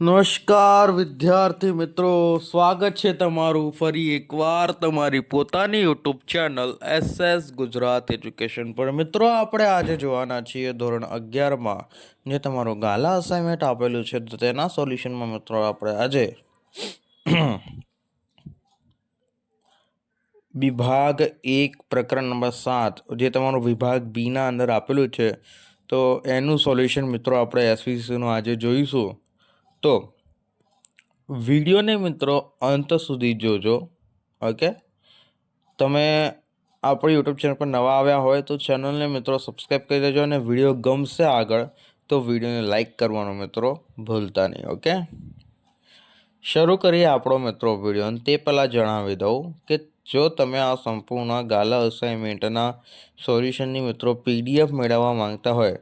નમસ્કાર વિદ્યાર્થી મિત્રો, સ્વાગત છે તમારું ફરી એકવાર તમારી પોતાની YouTube channel SS Gujarat education પર. મિત્રો, આપણે આજે જોવાના છીએ ધોરણ 11માં જે તમારું ગાલા અસાઇનમેન્ટ આપેલું છે તો તેના સોલ્યુશનમાં મિત્રો આપણે આજે વિભાગ 1 પ્રકરણ નંબર 7 જે તમારું વિભાગ બીના અંદર આપેલું છે તો એનું સોલ્યુશન મિત્રો આપણે એસવીસીનું આજે જોઈશું. તો વિડીયોને મિત્રો અંત સુધી જોજો. ઓકે, તમે આપણી યુટ્યુબ ચેનલ પર નવા આવ્યા હોય તો ચેનલને મિત્રો સબસ્ક્રાઈબ કરી દેજો અને વિડીયો ગમશે આગળ તો વિડીયોને લાઈક કરવાનો મિત્રો ભૂલતા નહીં. ઓકે, શરૂ કરીએ આપણો મિત્રો વિડીયો. તે પહેલાં જણાવી દઉં કે જો તમે આ સંપૂર્ણ ગાલા અસાઇનમેન્ટના સોલ્યુશનની મિત્રો PDF મેળવવા માંગતા હોય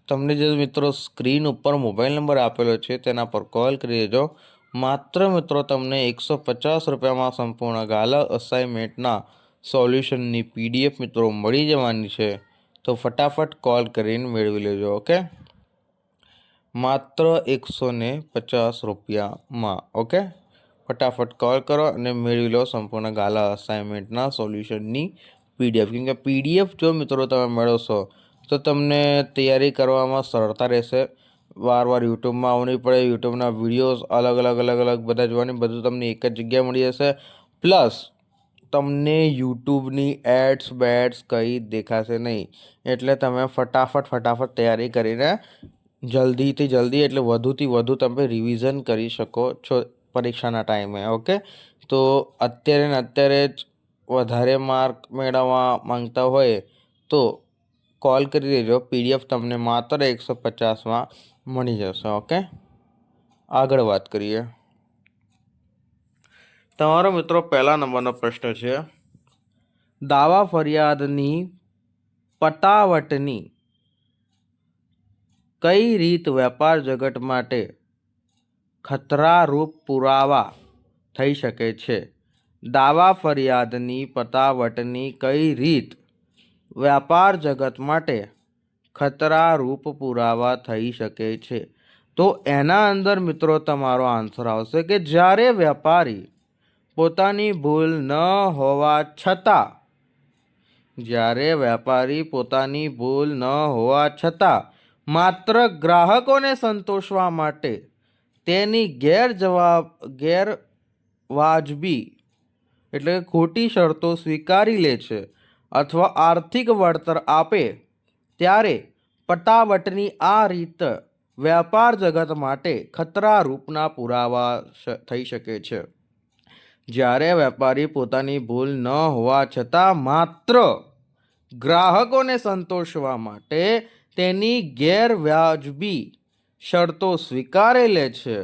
તમને જે મિત્રો સ્ક્રીન ઉપર મોબાઈલ નંબર આપેલો છે તેના પર કોલ કરી દેજો. માત્ર મિત્રો તમને 150 રૂપિયામાં સંપૂર્ણ ગાલા અસાઇનમેન્ટના સોલ્યુશનની PDF મિત્રો મળી જવાની છે. તો ફટાફટ કોલ કરીને મેળવી લેજો. ઓકે, માત્ર 150 રૂપિયામાં. ઓકે, ફટાફટ કોલ કરો અને મેળવી લો સંપૂર્ણ ગાલા અસાઇનમેન્ટના સોલ્યુશનની PDF. કેમ કે PDF જો મિત્રો તમે મેળવશો તો તમને તૈયારી કરવામાં સરળતા રહેશે. વાર યુટ્યુબમાં આવવું નહીં પડે. યુટ્યુબના વિડીયોઝ અલગ બધા જોવાની, બધું તમને એક જ જગ્યાએ મળી જશે. પ્લસ તમને યુટ્યુબની બેડ્સ કંઈ દેખાશે નહીં. એટલે તમે ફટાફટ તૈયારી કરીને જલ્દીથી જલ્દી એટલે વધુથી વધુ તમે રિવિઝન કરી શકો છો પરીક્ષાના ટાઈમે. ઓકે, તો અત્યારે જ વધારે માર્ક મેળવવા માંગતા હોય તો કોલ કરી દેજો. PDF તમને માત્ર 150માં મળી જશે. ઓકે, આગળ વાત કરીએ. તમારો મિત્રો પહેલા નંબરનો પ્રશ્ન છે, દાવા ફરિયાદની પટાવટની કઈ રીત વેપાર જગત માટે ખતરારૂપ પુરાવા થઈ શકે છે? દાવા ફરિયાદની પટાવટની કઈ રીત વ્યાપાર જગત માટે ખતરારૂપ પુરાવા થઈ શકે છે? તો એના અંદર મિત્રો તમારો આન્સર આવશે કે જ્યારે વેપારી પોતાની ભૂલ ન હોવા છતાં માત્ર ગ્રાહકોને સંતોષવા માટે તેની ગેરવાજબી એટલે ખોટી શરતો સ્વીકારી લે છે અથવા આર્થિક વળતર આપે ત્યારે પટાવટની આ રીત વ્યાપાર જગત માટે ખતરારૂપના પુરાવા થઈ શકે છે. જ્યારે વેપારી પોતાની ભૂલ ન હોવા છતાં માત્ર ગ્રાહકોને સંતોષવા માટે તેની ગેરવ્યાજબી શરતો સ્વીકારે લે છે,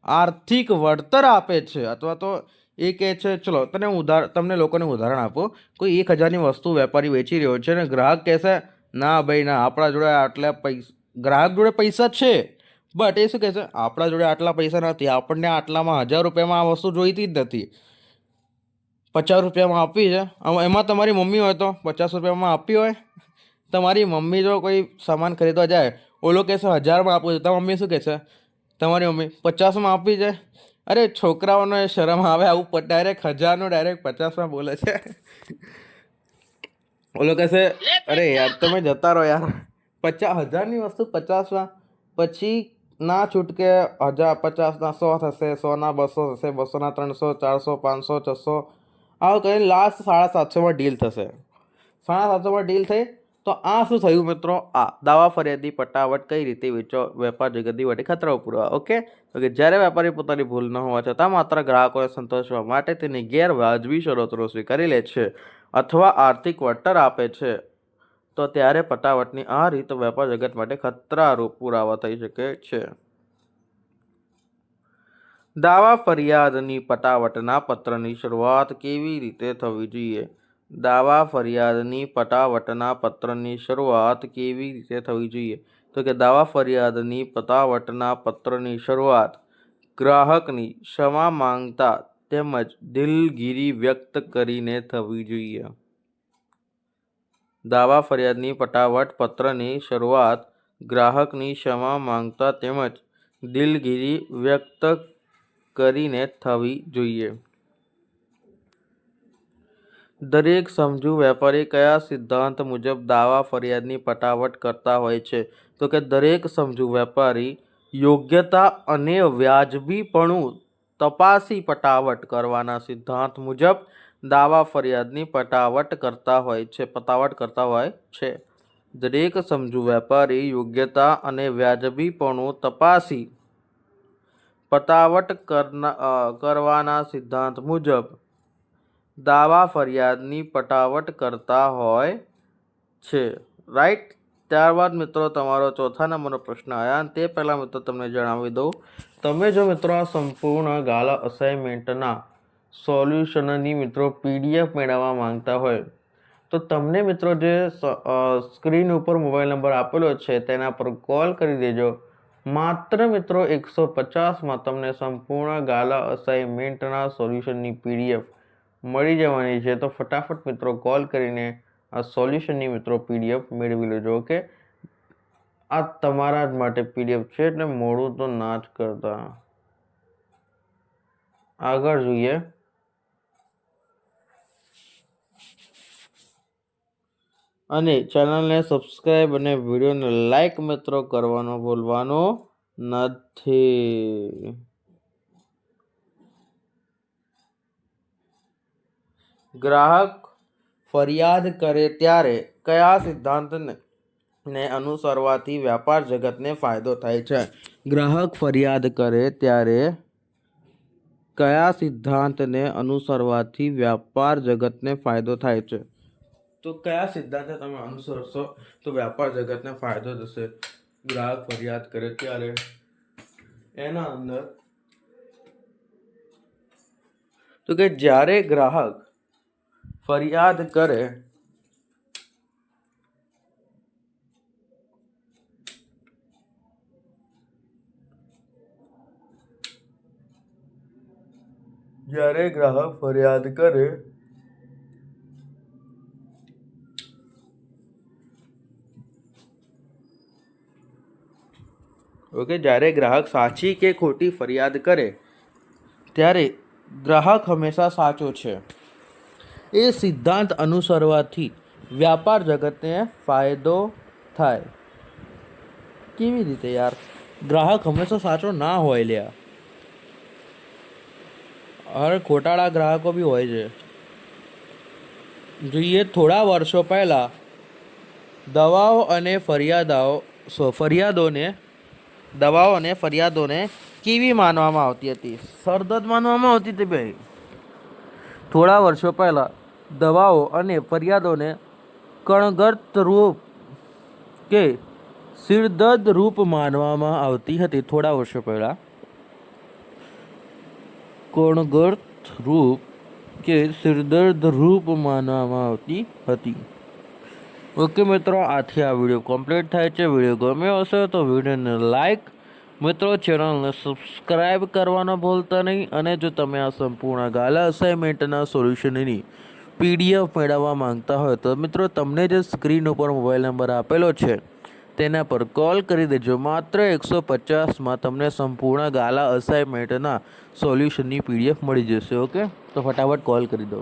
આર્થિક વળતર આપે છે અથવા તો એ કહે છે, ચલો તમને લોકોને ઉદાહરણ આપો. કોઈ 1000ની વસ્તુ વેપારી વેચી રહ્યો છે અને ગ્રાહક કહેશે, ના ભાઈ ના, આપણા જોડે આટલા પૈસા, ગ્રાહક જોડે પૈસા છે બટ એ શું કહે છે, આપણા જોડે આટલા પૈસા નથી, આપણને આટલામાં 1000 રૂપિયામાં આ વસ્તુ જોઈતી જ નથી, 50 રૂપિયામાં આપવી છે. એમાં તમારી મમ્મી હોય તો 50 રૂપિયામાં આપવી હોય. તમારી મમ્મી જો કોઈ સામાન ખરીદવા જાય, ઓલો કહેશે 1000માં આપવું છે, તમારી મમ્મી શું કહેશે? તમારી મમ્મી 50માં આપવી છે. અરે છોકરાઓને શરમ આવે, આવું ડાયરેક્ટ 1000નું ડાયરેક્ટ 50માં બોલે છે. ઓલો કહેશે, અરે યાર તમે જતા રહો યાર, 1000ની વસ્તુ 50માં. પછી ના છૂટકે 50ના 100 થશે, 100ના 200 થશે, 200ના 300, 400, 500, 600, આવું કરીને લાસ્ટ 750માં ડીલ થશે. 750માં ડીલ થઈ તો આ શું થયું મિત્રો? આ દાવા ફરિયાદની પટાવટ કઈ રીતે વેપાર જગતની વટી ખતરાઓ પુરાવા. ઓકે, તો કે જ્યારે વેપારી પોતાની ભૂલ ન હોવા છતાં માત્ર ગ્રાહકોને સંતોષવા માટે તેની ગેરવાજબી શરતો સ્વીકારી લે છે અથવા આર્થિક વળતર આપે છે તો ત્યારે પટાવટની આ રીત વેપાર જગત માટે ખતરારૂપ પુરાવા થઈ શકે છે. દાવા ફરિયાદની પટાવટના પત્રની શરૂઆત કેવી રીતે થવી જોઈએ? દાવા ફરિયાદની પટાવટના પત્રની શરૂઆત કેવી રીતે થવી જોઈએ? તો કે દાવા ફરિયાદની પટાવટના પત્રની શરૂઆત ગ્રાહકની ક્ષમા માંગતા તેમજ દિલગીરી વ્યક્ત કરીને થવી જોઈએ. દાવા ફરિયાદની પટાવટ પત્રની શરૂઆત ગ્રાહકની ક્ષમા માંગતા તેમજ દિલગીરી વ્યક્ત કરીને થવી જોઈએ. દરેક સમજુ વેપારી કયા સિદ્ધાંત મુજબ દાવા ફરિયાદની પટાવટ કરતા હોય છે? તો કે દરેક સમજુ વેપારી યોગ્યતા અને વ્યાજબીપણું તપાસી પટાવટ કરવાના સિદ્ધાંત મુજબ દાવા ફરિયાદની પટાવટ કરતા હોય છે. દરેક સમજુ વેપારી યોગ્યતા અને વ્યાજબીપણું તપાસી પટાવટ કરવાના સિદ્ધાંત મુજબ દાવા ફરિયાદની પટાવટ કરતા હોય છે. રાઈટ. ત્યારબાદ મિત્રો તમારો ચોથા નંબરનો પ્રશ્ન આવ્યા. અને તે પહેલાં મિત્રો તમને જણાવી દઉં, તમે જો મિત્રો આ સંપૂર્ણ ગાલા અસાઇનમેન્ટના સોલ્યુશનની મિત્રો PDF મેળવવા માંગતા હોય તો તમને મિત્રો જે સ્ક્રીન ઉપર મોબાઈલ નંબર આપેલો છે તેના પર કોલ કરી દેજો. માત્ર મિત્રો 150માં તમને સંપૂર્ણ ગાલા અસાઇનમેન્ટના સોલ્યુશનની PDF મળી જવાની છે. તો ફટાફટ મિત્રો કોલ કરીને આ સોલ્યુશનની મિત્રો PDF મેળવી લેજો. ઓકે, આ તમારા જ માટે PDF છે એટલે મોડું તો ના જ કરતા. આગળ જોઈએ. અને ચેનલને સબસ્ક્રાઈબ અને વિડીયોને લાઈક મિત્રો કરવાનો ભૂલવાનો નથી. ગ્રાહક ફરિયાદ કરે ત્યારે કયા સિદ્ધાંતને અનુસરવાથી વ્યાપાર જગતને ફાયદો થાય છે? ગ્રાહક ફરિયાદ કરે ત્યારે કયા સિદ્ધાંતને અનુસરવાથી વ્યાપાર જગતને ફાયદો થાય છે? તો કયા સિદ્ધાંતને તમે અનુસરશો તો વ્યાપાર જગતને ફાયદો થશે? ગ્રાહક ફરિયાદ કરે ત્યારે એના અંદર તો કે જ્યારે ગ્રાહક ફરિયાદ કરે જ્યારે ગ્રાહક સાચી કે ખોટી ફરિયાદ કરે ત્યારે ગ્રાહક હંમેશા સાચો છે એ સિદ્ધાંત અનુસરવાથી વ્યાપાર જગતને ફાયદો થાય. કેવી રીતે યાર? ગ્રાહક હંમેશા સાચો ના હોય લ્યા. અરે ખોટાળા ગ્રાહકો બી હોય છે. જોઈએ થોડા વર્ષો પહેલા દવાઓ અને ફરિયાદોને કેવી માનવામાં આવતી હતી? સરદર્દ માનવામાં આવતી હતી ભાઈ. થોડા વર્ષો પહેલા દવાઓ અને ફરિયાદોને કણગત રૂપ કે સિરદર્દ રૂપ માનવામાં આવતી હતી. થોડા વર્ષો પહેલા કણગત રૂપ કે સિરદર્દ રૂપ માનવામાં આવતી હતી. ઓકે મિત્રો, આથી આ વિડીયો કમ્પ્લીટ થાય છે. વિડીયો ગમ્યો હશે તો વિડીયોને લાઈક મિત્રો, ચેનલને સબસ્ક્રાઈબ કરવાનો ભૂલતા નહીં. અને જો તમે આ સંપૂર્ણ ગાલા અસાઇનમેન્ટના સોલ્યુશનની PDF મેળવવા માંગતા હોય તો મિત્રો તમને જે સ્ક્રીન ઉપર મોબાઈલ નંબર આપેલો છે તેના પર કોલ કરી દેજો. માત્ર 150માં તમને સંપૂર્ણ ગાલા અસાઇનમેન્ટના સોલ્યુશનની PDF મળી જશે. ઓકે, તો ફટાફટ કોલ કરી દો.